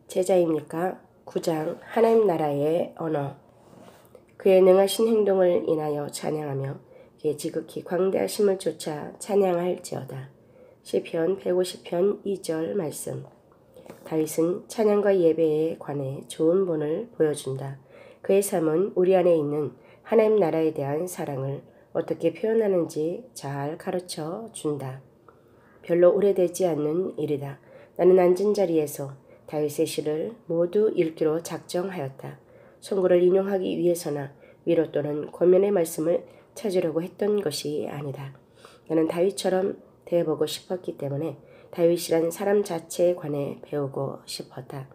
제자입니까? 9장 하나님 나라의 언어. 그의 능하신 행동을 인하여 찬양하며 그의 지극히 광대하심을 쫓아 찬양할지어다. 시편 150편 2절 말씀. 다윗은 찬양과 예배에 관해 좋은 본을 보여준다. 그의 삶은 우리 안에 있는 하나님 나라에 대한 사랑을 어떻게 표현하는지 잘 가르쳐 준다. 별로 오래되지 않는 일이다. 나는 앉은 자리에서 다윗의 시를 모두 읽기로 작정하였다. 선구를 인용하기 위해서나 위로 또는 권면의 말씀을 찾으려고 했던 것이 아니다. 나는 다윗처럼 되어보고 싶었기 때문에 다윗이란 사람 자체에 관해 배우고 싶었다.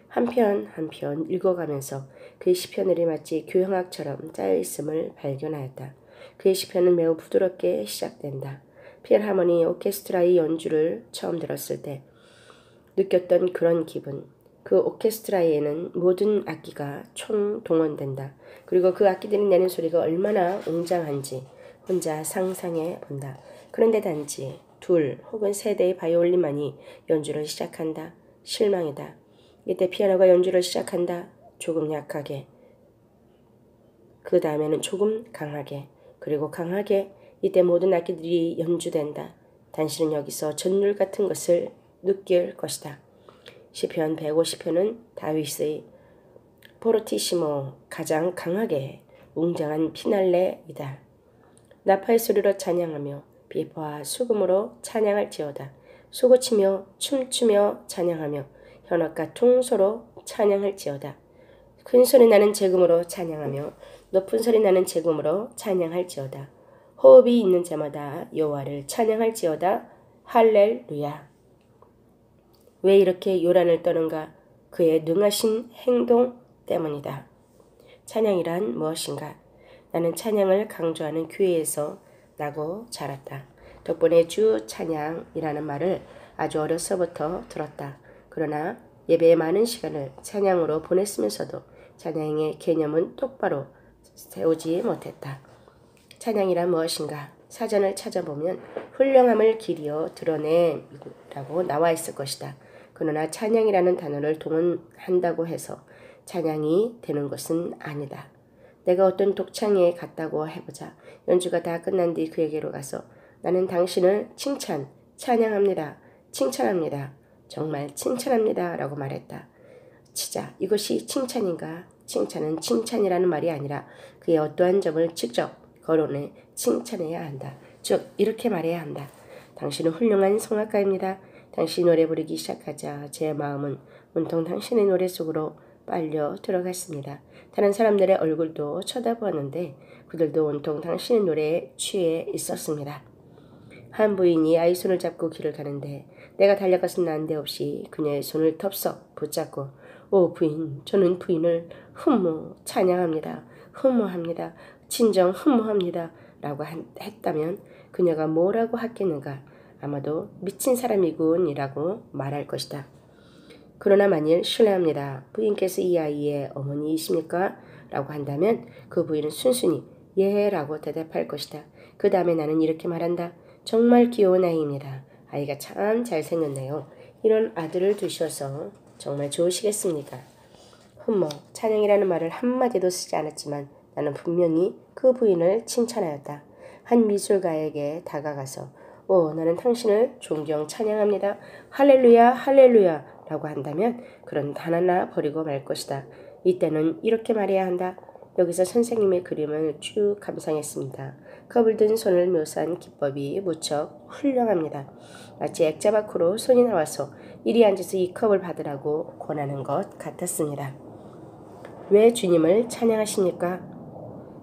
한편 한편 읽어가면서 그의 시편들이 마치 교향악처럼 짜여있음을 발견하였다. 그의 시편은 매우 부드럽게 시작된다. 필하모니 오케스트라의 연주를 처음 들었을 때 느꼈던 그런 기분. 그 오케스트라에는 모든 악기가 총동원된다. 그리고 그 악기들이 내는 소리가 얼마나 웅장한지 혼자 상상해 본다. 그런데 단지 2 혹은 3대의 바이올린만이 연주를 시작한다. 실망이다. 이때 피아노가 연주를 시작한다. 조금 약하게. 그 다음에는 조금 강하게. 그리고 강하게. 이때 모든 악기들이 연주된다. 당신은 여기서 전율 같은 것을 느낄 것이다. 시편 150편은 다윗의 포르티시모, 가장 강하게 웅장한 피날레이다. 나팔 소리로 찬양하며 비파와 수금으로 찬양할지어다. 소고치며 춤추며 찬양하며 현악과 통소로 찬양할지어다. 큰 소리 나는 제금으로 찬양하며 높은 소리 나는 제금으로 찬양할지어다. 호흡이 있는 자마다 여호와를 찬양할지어다. 할렐루야. 왜 이렇게 요란을 떠는가? 그의 능하신 행동 때문이다. 찬양이란 무엇인가? 나는 찬양을 강조하는 교회에서 나고 자랐다. 덕분에 주 찬양이라는 말을 아주 어려서부터 들었다. 그러나 예배의 많은 시간을 찬양으로 보냈으면서도 찬양의 개념은 똑바로 세우지 못했다. 찬양이란 무엇인가? 사전을 찾아보면 훌륭함을 기리어 드러내라고 나와 있을 것이다. 그러나 찬양이라는 단어를 동원한다고 해서 찬양이 되는 것은 아니다. 내가 어떤 독창회에 갔다고 해보자. 연주가 다 끝난 뒤 그에게로 가서 나는 당신을 찬양합니다. 칭찬합니다. 정말 칭찬합니다. 라고 말했다. 치자, 이것이 칭찬인가? 칭찬은 칭찬이라는 말이 아니라 그의 어떠한 점을 직접 거론해 칭찬해야 한다. 즉 이렇게 말해야 한다. 당신은 훌륭한 성악가입니다. 당신 노래 부르기 시작하자 제 마음은 온통 당신의 노래 속으로 빨려 들어갔습니다. 다른 사람들의 얼굴도 쳐다보았는데 그들도 온통 당신의 노래에 취해 있었습니다. 한 부인이 아이 손을 잡고 길을 가는데 내가 달려가서 난데없이 그녀의 손을 덥석 붙잡고 오 부인, 저는 부인을 찬양합니다. 흠모합니다. 진정 흠모합니다. 라고 했다면 그녀가 뭐라고 했겠는가? 아마도 미친 사람이군 이라고 말할 것이다. 그러나 만일 실례합니다. 부인께서 이 아이의 어머니이십니까? 라고 한다면 그 부인은 순순히 예 라고 대답할 것이다. 그 다음에 나는 이렇게 말한다. 정말 귀여운 아이입니다. 아이가 참 잘생겼네요. 이런 아들을 두셔서 정말 좋으시겠습니까? 찬양이라는 말을 한마디도 쓰지 않았지만 나는 분명히 그 부인을 칭찬하였다. 한 미술가에게 다가가서 나는 당신을 존경 찬양합니다. 할렐루야 할렐루야 라고 한다면 그런 단 하나 버리고 말 것이다. 이때는 이렇게 말해야 한다. 여기서 선생님의 그림을 쭉 감상했습니다. 컵을 든 손을 묘사한 기법이 무척 훌륭합니다. 마치 액자 밖으로 손이 나와서 이리 앉아서 이 컵을 받으라고 권하는 것 같았습니다. 왜 주님을 찬양하십니까?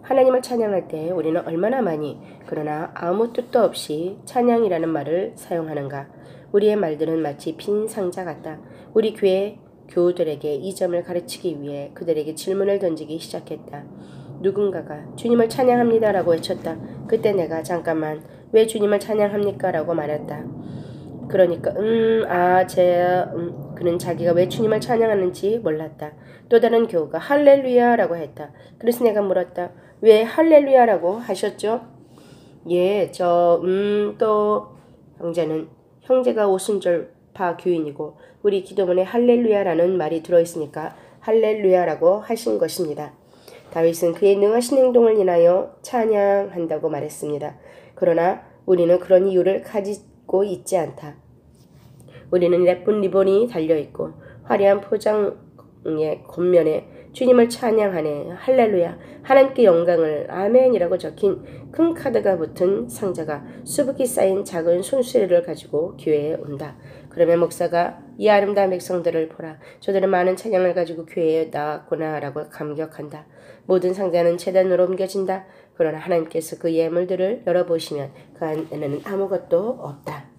하나님을 찬양할 때 우리는 얼마나 많이 그러나 아무 뜻도 없이 찬양이라는 말을 사용하는가? 우리의 말들은 마치 빈 상자 같다. 우리 교회 교우들에게 이 점을 가르치기 위해 그들에게 질문을 던지기 시작했다. 누군가가 주님을 찬양합니다 라고 외쳤다. 그때 내가 잠깐만 왜 주님을 찬양합니까? 라고 말했다. 그러니까 그는 자기가 왜 주님을 찬양하는지 몰랐다. 또 다른 교우가 할렐루야 라고 했다. 그래서 내가 물었다. 왜 할렐루야 라고 하셨죠? 또 형제가 오순절 파 교인이고 우리 기도문에 할렐루야라는 말이 들어있으니까 할렐루야라고 하신 것입니다. 다윗은 그의 능하신 행동을 인하여 찬양한다고 말했습니다. 그러나 우리는 그런 이유를 가지고 있지 않다. 우리는 예쁜 리본이 달려있고 화려한 포장의 겉면에 주님을 찬양하네 할렐루야 하나님께 영광을 아멘이라고 적힌 큰 카드가 붙은 상자가 수북이 쌓인 작은 손수레를 가지고 교회에 온다. 그러면 목사가 이 아름다운 백성들을 보라. 저들은 많은 찬양을 가지고 교회에 나왔구나 라고 감격한다. 모든 상자는 제단으로 옮겨진다. 그러나 하나님께서 그 예물들을 열어보시면 그 안에는 아무것도 없다.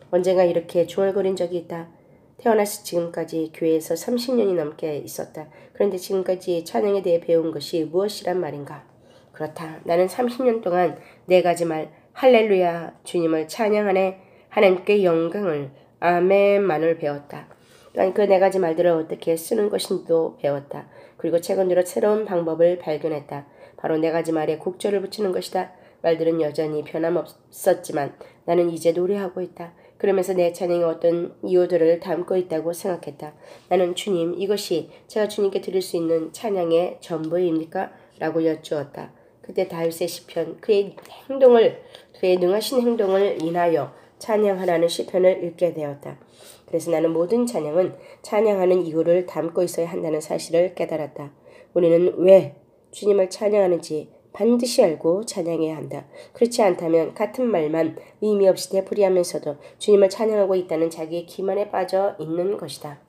언젠가 이렇게 중얼거린 적이 있다. 태어나서 지금까지 교회에서 30년이 넘게 있었다. 그런데 지금까지 찬양에 대해 배운 것이 무엇이란 말인가? 그렇다. 나는 30년 동안 4가지 말 할렐루야 주님을 찬양하네 하나님께 영광을 아멘만을 배웠다. 또한 그 4가지 말들을 어떻게 쓰는 것인지도 배웠다. 그리고 최근 들어 새로운 방법을 발견했다. 바로 4가지 말에 곡절을 붙이는 것이다. 말들은 여전히 변함없었지만 나는 이제 노래하고 있다. 그러면서 내 찬양이 어떤 이유들을 담고 있다고 생각했다. 나는 주님, 이것이 제가 주님께 드릴 수 있는 찬양의 전부입니까? 라고 여쭈었다. 그때 다윗의 시편, 그의 능하신 행동을 인하여 찬양하라는 시편을 읽게 되었다. 그래서 나는 모든 찬양은 찬양하는 이유를 담고 있어야 한다는 사실을 깨달았다. 우리는 왜 주님을 찬양하는지 반드시 알고 찬양해야 한다. 그렇지 않다면 같은 말만 의미 없이 되풀이하면서도 주님을 찬양하고 있다는 자기의 기만에 빠져 있는 것이다.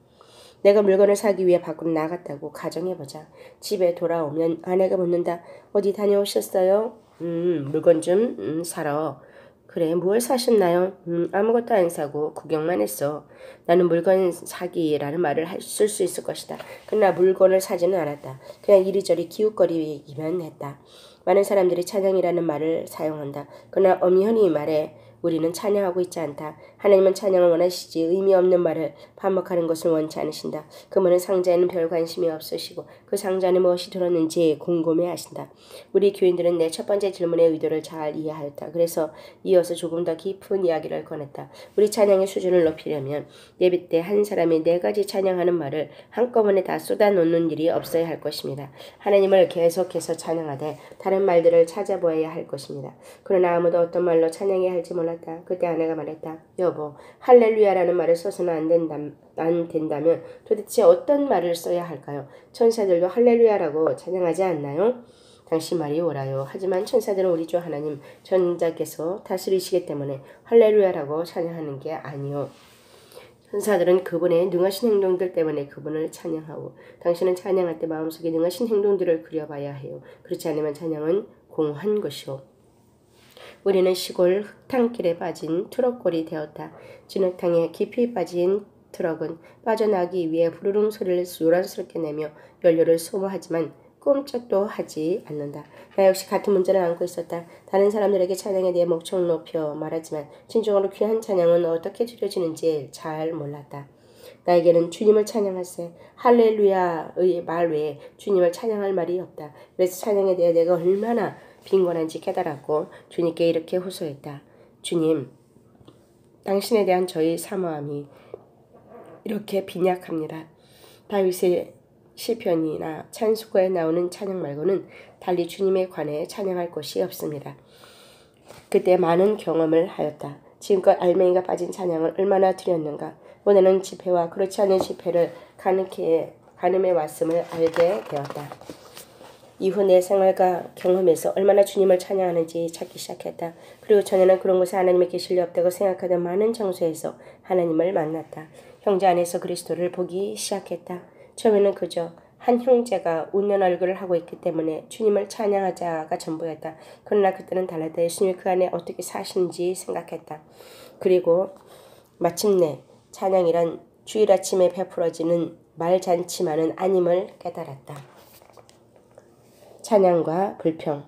내가 물건을 사기 위해 밖으로 나갔다고 가정해보자. 집에 돌아오면 아내가 묻는다. 어디 다녀오셨어요? 물건 좀 사러. 그래, 뭘 사셨나요? 아무것도 안 사고 구경만 했어. 나는 물건 사기라는 말을 쓸 수 있을 것이다. 그러나 물건을 사지는 않았다. 그냥 이리저리 기웃거리기만 했다. 많은 사람들이 찬양이라는 말을 사용한다. 그러나 엄연히 말해 우리는 찬양하고 있지 않다. 하나님은 찬양을 원하시지 의미 없는 말을 반복하는 것을 원치 않으신다. 그분은 상자에는 별 관심이 없으시고 그 상자 안에 무엇이 들었는지 궁금해하신다. 우리 교인들은 내 첫 번째 질문의 의도를 잘 이해하였다. 그래서 이어서 조금 더 깊은 이야기를 꺼냈다. 우리 찬양의 수준을 높이려면 예배 때 한 사람이 4가지 찬양하는 말을 한꺼번에 다 쏟아놓는 일이 없어야 할 것입니다. 하나님을 계속해서 찬양하되 다른 말들을 찾아보아야 할 것입니다. 그러나 아무도 어떤 말로 찬양해야 할지 몰랐다. 그때 아내가 말했다. 여보, 할렐루야라는 말을 써서는 안 된다면 도대체 어떤 말을 써야 할까요? 천사들도 할렐루야라고 찬양하지 않나요? 당신 말이 옳아요. 하지만 천사들은 우리 주 하나님 전자께서 다스리시기 때문에 할렐루야라고 찬양하는 게 아니요. 천사들은 그분의 능하신 행동들 때문에 그분을 찬양하고 당신은 찬양할 때 마음속에 능하신 행동들을 그려봐야 해요. 그렇지 않으면 찬양은 공한 것이요. 우리는 시골 흙탕길에 빠진 트럭골이 되었다. 진흙탕에 깊이 빠진 트럭은 빠져나가기 위해 부르릉 소리를 요란스럽게 내며 연료를 소모하지만 꼼짝도 하지 않는다. 나 역시 같은 문제를 안고 있었다. 다른 사람들에게 찬양에 대해 목청 높여 말하지만 진정으로 귀한 찬양은 어떻게 드려지는지 잘 몰랐다. 나에게는 주님을 찬양하세 할렐루야의 말 외에 주님을 찬양할 말이 없다. 그래서 찬양에 대해 내가 얼마나 빈곤한지 깨달았고 주님께 이렇게 호소했다. 주님, 당신에 대한 저희 사모함이 이렇게 빈약합니다. 다윗의 시편이나 찬송가에 나오는 찬양 말고는 달리 주님에 관해 찬양할 것이 없습니다. 그때 많은 경험을 하였다. 지금껏 알맹이가 빠진 찬양을 얼마나 드렸는가. 오늘은 집회와 그렇지 않은 집회를 가늠해 왔음을 알게 되었다. 이후 내 생활과 경험에서 얼마나 주님을 찬양하는지 찾기 시작했다. 그리고 전에는 그런 곳에 하나님의 계실이 없다고 생각하던 많은 장소에서 하나님을 만났다. 형제 안에서 그리스도를 보기 시작했다. 처음에는 그저 한 형제가 웃는 얼굴을 하고 있기 때문에 주님을 찬양하자가 전부였다. 그러나 그때는 달랐다. 예수님이 그 안에 어떻게 사시는지 생각했다. 그리고 마침내 찬양이란 주일 아침에 베풀어지는 말잔치만은 아님을 깨달았다. 찬양과 불평.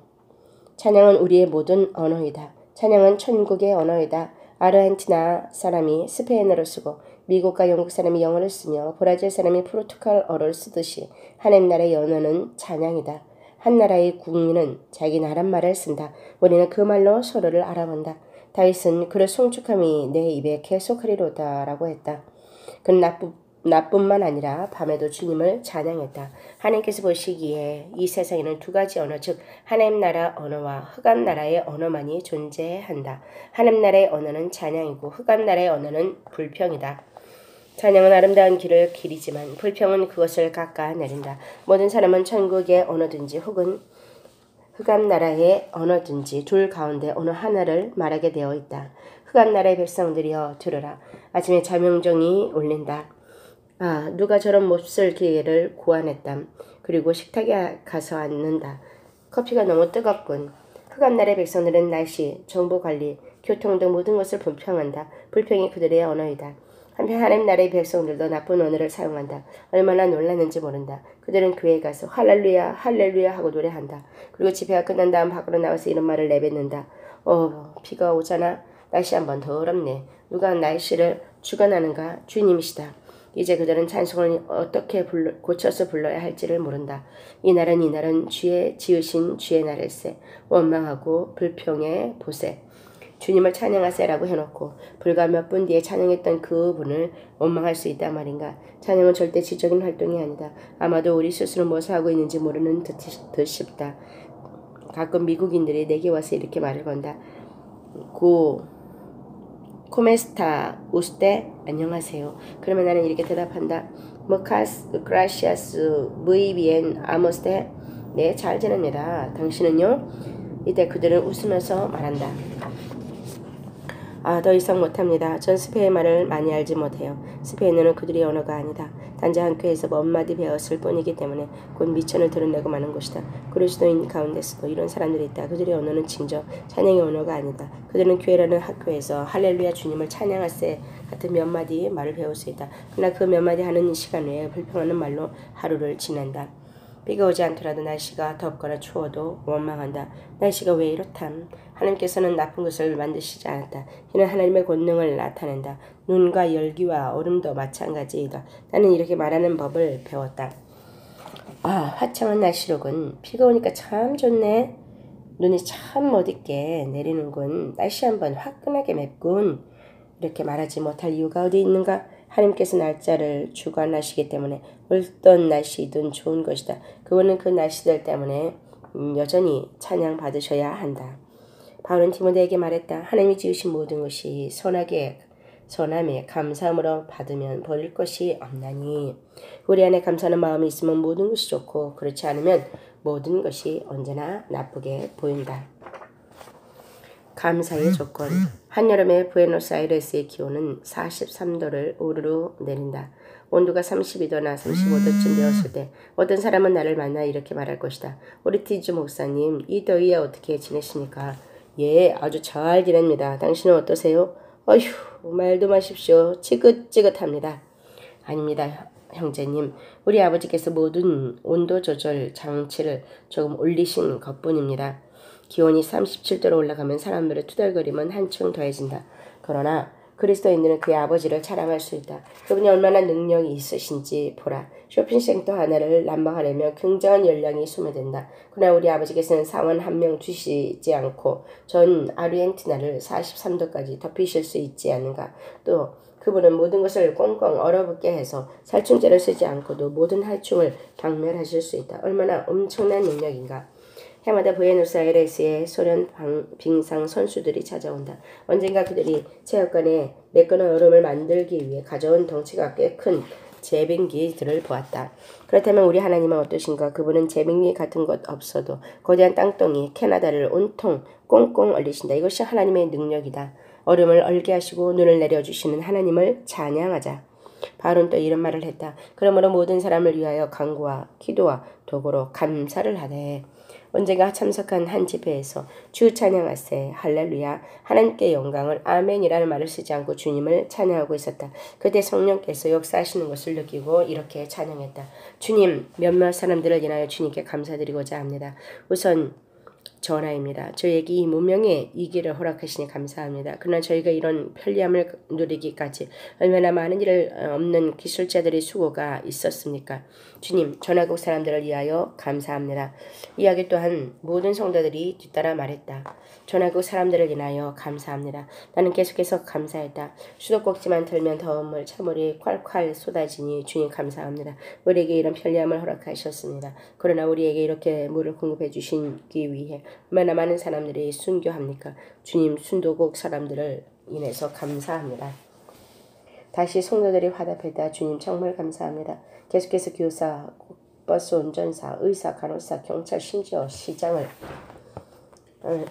찬양은 우리의 모든 언어이다. 찬양은 천국의 언어이다. 아르헨티나 사람이 스페인어를 쓰고 미국과 영국 사람이 영어를 쓰며 브라질 사람이 포르투갈어를 쓰듯이 하나님 나라의 언어는 찬양이다. 한 나라의 국민은 자기 나라 말을 쓴다. 우리는 그 말로 서로를 알아본다. 다윗은 그를 송축함이 내 입에 계속하리로다 라고 했다. 그는 나뿐만 아니라 밤에도 주님을 찬양했다. 하나님께서 보시기에 이 세상에는 두 가지 언어, 즉 하나님 나라 언어와 흑암 나라의 언어만이 존재한다. 하나님 나라의 언어는 찬양이고 흑암 나라의 언어는 불평이다. 찬양은 아름다운 길을 기리지만 불평은 그것을 깎아내린다. 모든 사람은 천국의 언어든지 혹은 흑암 나라의 언어든지 둘 가운데 어느 하나를 말하게 되어 있다. 흑암 나라의 백성들이여 들으라. 아침에 자명종이 울린다. 아, 누가 저런 몹쓸 기회를 고안했담. 그리고 식탁에 가서 앉는다. 커피가 너무 뜨겁군. 흑암 나라의 백성들은 날씨, 정보관리, 교통 등 모든 것을 불평한다. 불평이 그들의 언어이다. 한편 하나님 나라의 백성들도 나쁜 언어를 사용한다. 얼마나 놀랐는지 모른다. 그들은 교회에 가서 할렐루야 할렐루야 하고 노래한다. 그리고 집회가 끝난 다음 밖으로 나와서 이런 말을 내뱉는다. 비가 오잖아. 날씨 한번 더럽네. 누가 날씨를 주관하는가? 주님이시다. 이제 그들은 찬송을 어떻게 고쳐서 불러야 할지를 모른다. 이날은 주의 지으신 주의 날일세. 원망하고 불평의 보세. 주님을 찬양하세라고 해놓고 불과 몇 분 뒤에 찬양했던 그 분을 원망할 수 있단 말인가. 찬양은 절대 지적인 활동이 아니다. 아마도 우리 스스로 무엇을 하고 있는지 모르는 듯 싶다. 가끔 미국인들이 내게 와서 이렇게 말을 건다. 코메스타 우스테 안녕하세요. 그러면 나는 이렇게 대답한다. Muchas gracias muy bien amoste. 네, 잘 지냅니다. 당신은요? 이때 그들은 웃으면서 말한다. 더 이상 못합니다. 전 스페인 말을 많이 알지 못해요. 스페인어는 그들의 언어가 아니다. 단지 한 교회에서 몇 마디 배웠을 뿐이기 때문에 곧 미천을 드러내고 마는 곳이다. 그리스도인 가운데서도 이런 사람들이 있다. 그들의 언어는 징조, 찬양의 언어가 아니다. 그들은 교회라는 학교에서 할렐루야 주님을 찬양하세 같은 몇 마디 말을 배울 수 있다. 그러나 그 몇 마디 하는 시간 외에 불평하는 말로 하루를 지낸다. 비가 오지 않더라도 날씨가 덥거나 추워도 원망한다. 날씨가 왜 이렇담? 하나님께서는 나쁜 것을 만드시지 않았다. 이는 하나님의 권능을 나타낸다. 눈과 열기와 얼음도 마찬가지이다. 나는 이렇게 말하는 법을 배웠다. 화창한 날씨로군. 비가 오니까 참 좋네. 눈이 참 멋있게 내리는군. 날씨 한번 화끈하게 맵군. 이렇게 말하지 못할 이유가 어디 있는가? 하나님께서 날짜를 주관하시기 때문에 어떤 날씨든 좋은 것이다. 그분은 그 날씨들 때문에 여전히 찬양 받으셔야 한다. 바울은 디모데에게 말했다. 하나님이 지으신 모든 것이 선함에 감사함으로 받으면 버릴 것이 없나니. 우리 안에 감사하는 마음이 있으면 모든 것이 좋고 그렇지 않으면 모든 것이 언제나 나쁘게 보인다. 감사의 조건. 한여름에 부에노스아이레스의 기온은 43도를 우르르 내린다. 온도가 32도나 35도쯤 되었을 때 어떤 사람은 나를 만나 이렇게 말할 것이다. 우리 티즈 목사님, 이 더위에 어떻게 지내십니까? 예, 아주 잘 지냅니다. 당신은 어떠세요? 어휴, 말도 마십시오. 지긋지긋합니다. 아닙니다, 형제님. 우리 아버지께서 모든 온도 조절 장치를 조금 올리신 것뿐입니다. 기온이 37도로 올라가면 사람들의 투덜거림은 한층 더해진다. 그러나 그리스도인들은 그의 아버지를 자랑할 수 있다. 그분이 얼마나 능력이 있으신지 보라. 쇼핑센터 하나를 난방하려면 굉장한 열량이 소모된다. 그러나 우리 아버지께서는 사원 한 명 두시지 않고 전 아르헨티나를 43도까지 덮이실 수 있지 않는가. 또 그분은 모든 것을 꽁꽁 얼어붙게 해서 살충제를 쓰지 않고도 모든害虫을 박멸하실 수 있다. 얼마나 엄청난 능력인가. 해마다 부에노스아이레스에 소련 빙상 선수들이 찾아온다. 언젠가 그들이 체육관에 매끈한 얼음을 만들기 위해 가져온 덩치가 꽤 큰 제빙기들을 보았다. 그렇다면 우리 하나님은 어떠신가? 그분은 제빙기 같은 것 없어도 거대한 땅덩이 캐나다를 온통 꽁꽁 얼리신다. 이것이 하나님의 능력이다. 얼음을 얼게 하시고 눈을 내려주시는 하나님을 찬양하자. 바울은 또 이런 말을 했다. 그러므로 모든 사람을 위하여 간구와 기도와 도구로 감사를 하되 언젠가 참석한 한 집회에서 주 찬양하세 할렐루야 하나님께 영광을 아멘이라는 말을 쓰지 않고 주님을 찬양하고 있었다. 그때 성령께서 역사하시는 것을 느끼고 이렇게 찬양했다. 주님, 몇몇 사람들을 인하여 주님께 감사드리고자 합니다. 우선 전하입니다. 저에게 이 문명의 이 길을 허락하시니 감사합니다. 그러나 저희가 이런 편리함을 누리기까지 얼마나 많은 일을 없는 기술자들의 수고가 있었습니까? 주님, 전화국 사람들을 위하여 감사합니다. 이야기 또한 모든 성도들이 뒤따라 말했다. 전화국 사람들을 인하여 감사합니다. 나는 계속해서 감사했다. 수도꼭지만 들면 더운 물, 찬물이 콸콸 쏟아지니 주님 감사합니다. 우리에게 이런 편리함을 허락하셨습니다. 그러나 우리에게 이렇게 물을 공급해 주시기 위해 얼마나 많은 사람들이 순교합니까? 주님, 순도국 사람들을 인해서 감사합니다. 다시 성도들이 화답했다. 주님 정말 감사합니다. 계속해서 교사, 버스 운전사, 의사, 간호사, 경찰, 심지어 시장을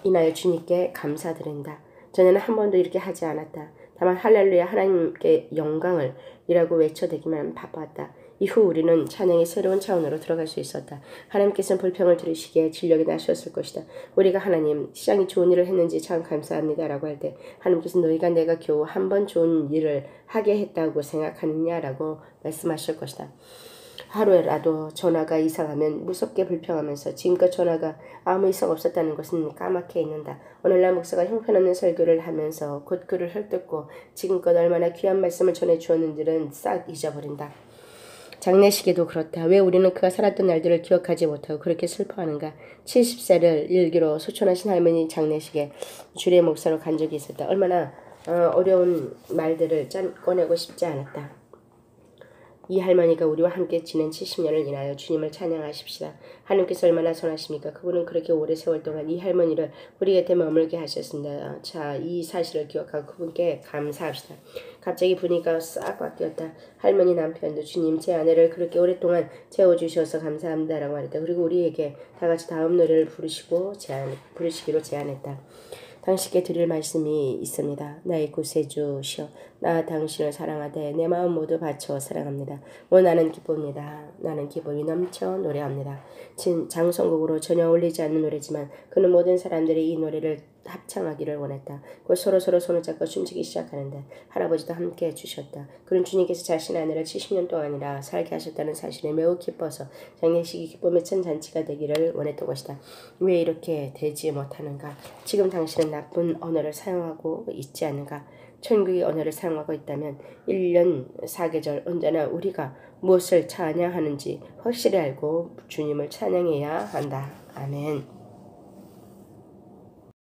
인하여 주님께 감사드린다. 전에는 한 번도 이렇게 하지 않았다. 다만 할렐루야 하나님께 영광을 이라고 외쳐대기만 바빴다. 이후 우리는 찬양의 새로운 차원으로 들어갈 수 있었다. 하나님께서는 불평을 들으시기에 진력이 나셨을 것이다. 우리가 하나님 시장이 좋은 일을 했는지 참 감사합니다 라고 할 때 하나님께서는 너희가 내가 겨우 한 번 좋은 일을 하게 했다고 생각하느냐라고 말씀하실 것이다. 하루에라도 전화가 이상하면 무섭게 불평하면서 지금껏 전화가 아무 이상 없었다는 것은 까맣게 잊는다. 오늘날 목사가 형편없는 설교를 하면서 곧 그를 헐뜯고 지금껏 얼마나 귀한 말씀을 전해주었는지는 싹 잊어버린다. 장례식에도 그렇다. 왜 우리는 그가 살았던 날들을 기억하지 못하고 그렇게 슬퍼하는가. 70세를 일기로 소천하신 할머니 장례식에 주례 목사로 간 적이 있었다. 얼마나 어려운 말들을 꺼내고 싶지 않았다. 이 할머니가 우리와 함께 지낸 70년을 인하여 주님을 찬양하십시다. 하나님께서 얼마나 선하십니까? 그분은 그렇게 오래 세월 동안 이 할머니를 우리 곁에 머물게 하셨습니다. 자, 이 사실을 기억하고 그분께 감사합시다. 갑자기 분위기가 싹 바뀌었다. 할머니 남편도 주님 제 아내를 그렇게 오랫동안 재워주셔서 감사합니다라고 말했다. 그리고 우리에게 다 같이 다음 노래를 부르시기로 제안했다. 당신께 드릴 말씀이 있습니다. 나의 구세주시여 나 당신을 사랑하되 내 마음 모두 바쳐 사랑합니다. 나는 기쁩니다. 나는 기쁨이 넘쳐 노래합니다. 장성곡으로 전혀 어울리지 않는 노래지만 그는 모든 사람들이 이 노래를 합창하기를 원했다. 곧 서로 손을 잡고 춤추기 시작하는데 할아버지도 함께 해주셨다. 그는 주님께서 자신의 아내를 70년 동안이나 살게 하셨다는 사실에 매우 기뻐서 장례식이 기쁨의 천 잔치가 되기를 원했던 것이다. 왜 이렇게 되지 못하는가? 지금 당신은 나쁜 언어를 사용하고 있지 않은가? 천국의 언어를 사용하고 있다면 1년 4계절 언제나 우리가 무엇을 찬양하는지 확실히 알고 주님을 찬양해야 한다. 아멘.